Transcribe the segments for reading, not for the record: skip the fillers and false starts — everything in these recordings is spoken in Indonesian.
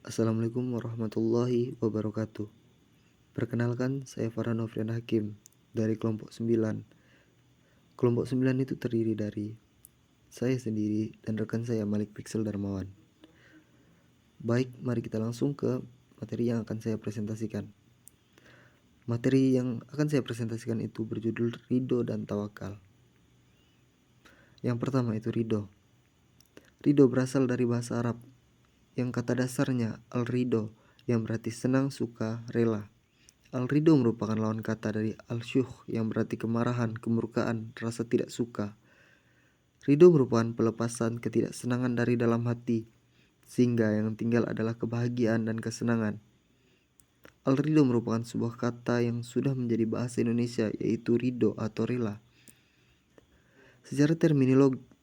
Assalamualaikum warahmatullahi wabarakatuh. Perkenalkan, saya Farhan Nofrian Hakim dari kelompok 9. Kelompok 9 itu terdiri dari saya sendiri dan rekan saya Malik Pixel Darmawan. Baik, mari kita langsung ke materi yang akan saya presentasikan. Materi yang akan saya presentasikan itu berjudul Ridho dan Tawakal. Yang pertama itu ridho. Ridho berasal dari bahasa Arab yang kata dasarnya al-ridho yang berarti senang, suka, rela. Al-ridho merupakan lawan kata dari al-syuh yang berarti kemarahan, kemurkaan, rasa tidak suka. Ridho merupakan pelepasan ketidaksenangan dari dalam hati, sehingga yang tinggal adalah kebahagiaan dan kesenangan. Al-ridho merupakan sebuah kata yang sudah menjadi bahasa Indonesia, yaitu ridho atau rela. Secara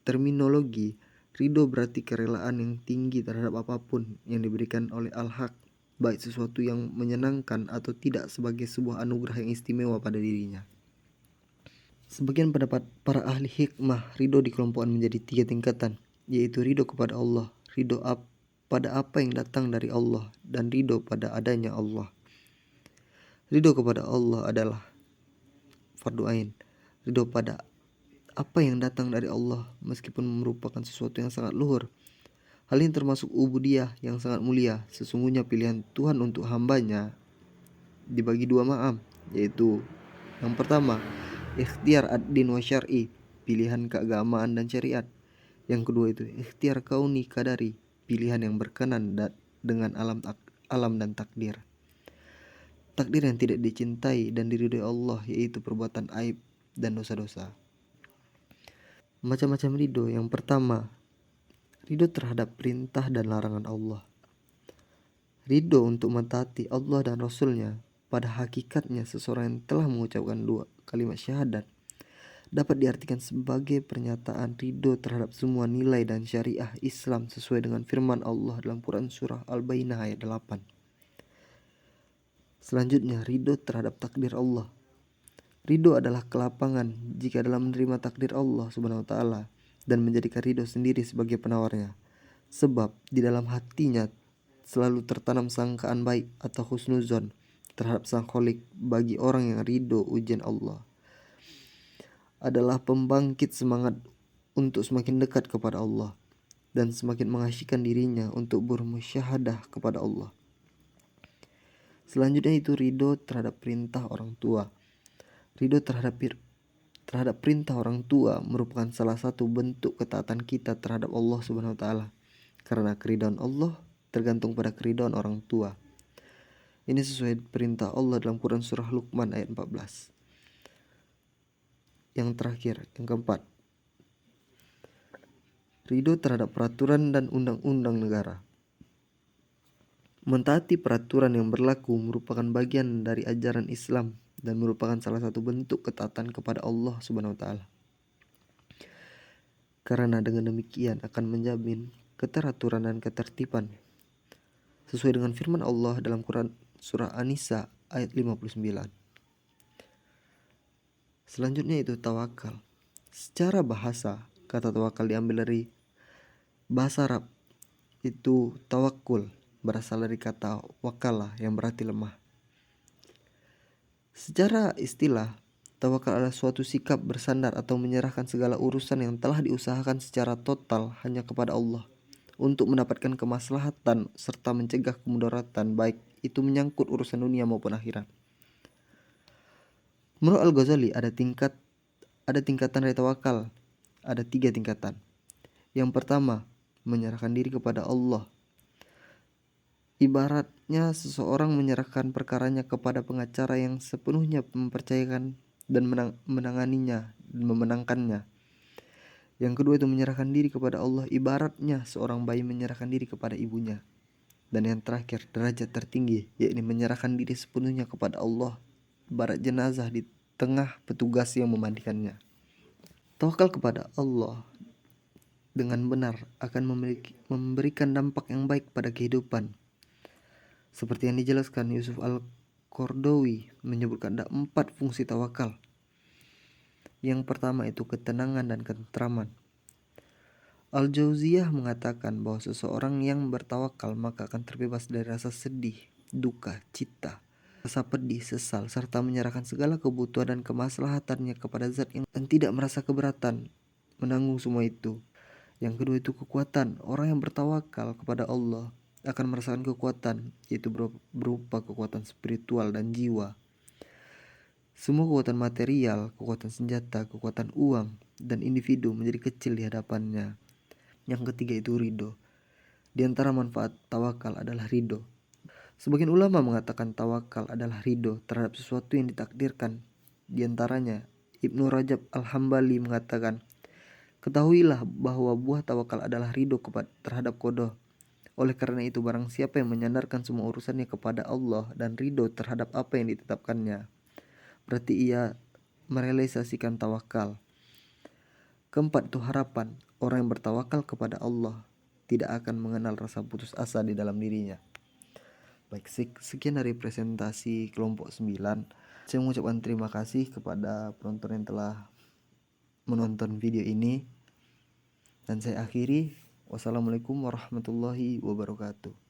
terminologi, ridho berarti kerelaan yang tinggi terhadap apapun yang diberikan oleh al-haq, baik sesuatu yang menyenangkan atau tidak, sebagai sebuah anugerah yang istimewa pada dirinya. Sebagian pendapat para ahli hikmah, ridho dikelompokkan menjadi 3 tingkatan, yaitu ridho kepada Allah, ridho pada apa yang datang dari Allah, dan ridho pada adanya Allah. Ridho kepada Allah adalah fardu ain. Ridho pada apa yang datang dari Allah, meskipun merupakan sesuatu yang sangat luhur. Hal ini termasuk ubudiyah yang sangat mulia. Sesungguhnya pilihan Tuhan untuk hambanya dibagi 2 ma'am, yaitu yang pertama, ikhtiar ad-din wa syar'i, pilihan keagamaan dan syariat. Yang kedua itu ikhtiar kauni kadari, pilihan yang berkenan dengan alam dan takdir. Takdir yang tidak dicintai dan diridhoi Allah, yaitu perbuatan aib dan dosa-dosa. Macam-macam ridho. Yang pertama, ridho terhadap perintah dan larangan Allah. Ridho untuk mentaati Allah dan Rasulnya. Pada hakikatnya seseorang yang telah mengucapkan 2 kalimat syahadat dapat diartikan sebagai pernyataan ridho terhadap semua nilai dan syariah Islam sesuai dengan firman Allah dalam Quran Surah Al-Baqarah ayat 8. Selanjutnya, ridho terhadap takdir Allah. Ridho adalah kelapangan jika dalam menerima takdir Allah Subhanahu wa taala dan menjadikan ridho sendiri sebagai penawarnya. Sebab di dalam hatinya selalu tertanam sangkaan baik atau husnuzon terhadap Sang Kholik. Bagi orang yang ridho ujian Allah adalah pembangkit semangat untuk semakin dekat kepada Allah dan semakin mengasyikkan dirinya untuk bermusyahadah kepada Allah. Selanjutnya itu ridho terhadap perintah orang tua. Ridho terhadap perintah orang tua merupakan salah satu bentuk ketaatan kita terhadap Allah Subhanahu wa taala. Karena keridhaan Allah tergantung pada keridhaan orang tua. Ini sesuai perintah Allah dalam Quran surah Luqman ayat 14. Yang terakhir, yang keempat, ridho terhadap peraturan dan undang-undang negara. Mentaati peraturan yang berlaku merupakan bagian dari ajaran Islam dan merupakan salah satu bentuk ketaatan kepada Allah Subhanahu wa taala. Karena dengan demikian akan menjamin keteraturan dan ketertiban sesuai dengan firman Allah dalam Quran surah An-Nisa ayat 59. Selanjutnya itu tawakal. Secara bahasa, kata tawakal diambil dari bahasa Arab, itu tawakul, berasal dari kata wakalah yang berarti lemah. Secara istilah, tawakal adalah suatu sikap bersandar atau menyerahkan segala urusan yang telah diusahakan secara total hanya kepada Allah untuk mendapatkan kemaslahatan serta mencegah kemudaratan, baik itu menyangkut urusan dunia maupun akhirat. Menurut Al-Ghazali ada tingkatan dari tawakal. Ada 3 tingkatan. Yang pertama, menyerahkan diri kepada Allah. Ibaratnya seseorang menyerahkan perkaranya kepada pengacara yang sepenuhnya mempercayakan dan menanganinya dan memenangkannya. Yang kedua itu menyerahkan diri kepada Allah, ibaratnya seorang bayi menyerahkan diri kepada ibunya. Dan yang terakhir, derajat tertinggi, yakni menyerahkan diri sepenuhnya kepada Allah, ibarat jenazah di tengah petugas yang memandikannya. Tawakal kepada Allah dengan benar akan memberikan dampak yang baik pada kehidupan. Seperti yang dijelaskan Yusuf Al-Qaradawi menyebutkan ada 4 fungsi tawakal. Yang pertama itu ketenangan dan ketentraman. Al-Jauziyah mengatakan bahwa seseorang yang bertawakal maka akan terbebas dari rasa sedih, duka, cita, rasa pedih, sesal, serta menyerahkan segala kebutuhan dan kemaslahatannya kepada zat yang dan tidak merasa keberatan menanggung semua itu. Yang kedua itu kekuatan. Orang yang bertawakal kepada Allah akan merasakan kekuatan, yaitu berupa kekuatan spiritual dan jiwa. Semua kekuatan material, kekuatan senjata, kekuatan uang, dan individu menjadi kecil di hadapannya. Yang ketiga itu ridho. Di antara manfaat tawakal adalah ridho. Sebagian ulama mengatakan tawakal adalah ridho terhadap sesuatu yang ditakdirkan. Di antaranya, Ibnu Rajab Al-Hambali mengatakan, ketahuilah bahwa buah tawakal adalah ridho terhadap qada. Oleh karena itu, barang siapa yang menyandarkan semua urusannya kepada Allah dan ridho terhadap apa yang ditetapkannya, berarti ia merealisasikan tawakal. Keempat itu harapan. Orang yang bertawakal kepada Allah tidak akan mengenal rasa putus asa di dalam dirinya. Baik, sekian dari presentasi kelompok 9. Saya mengucapkan terima kasih kepada penonton yang telah menonton video ini. Dan saya akhiri. Wassalamualaikum warahmatullahi wabarakatuh.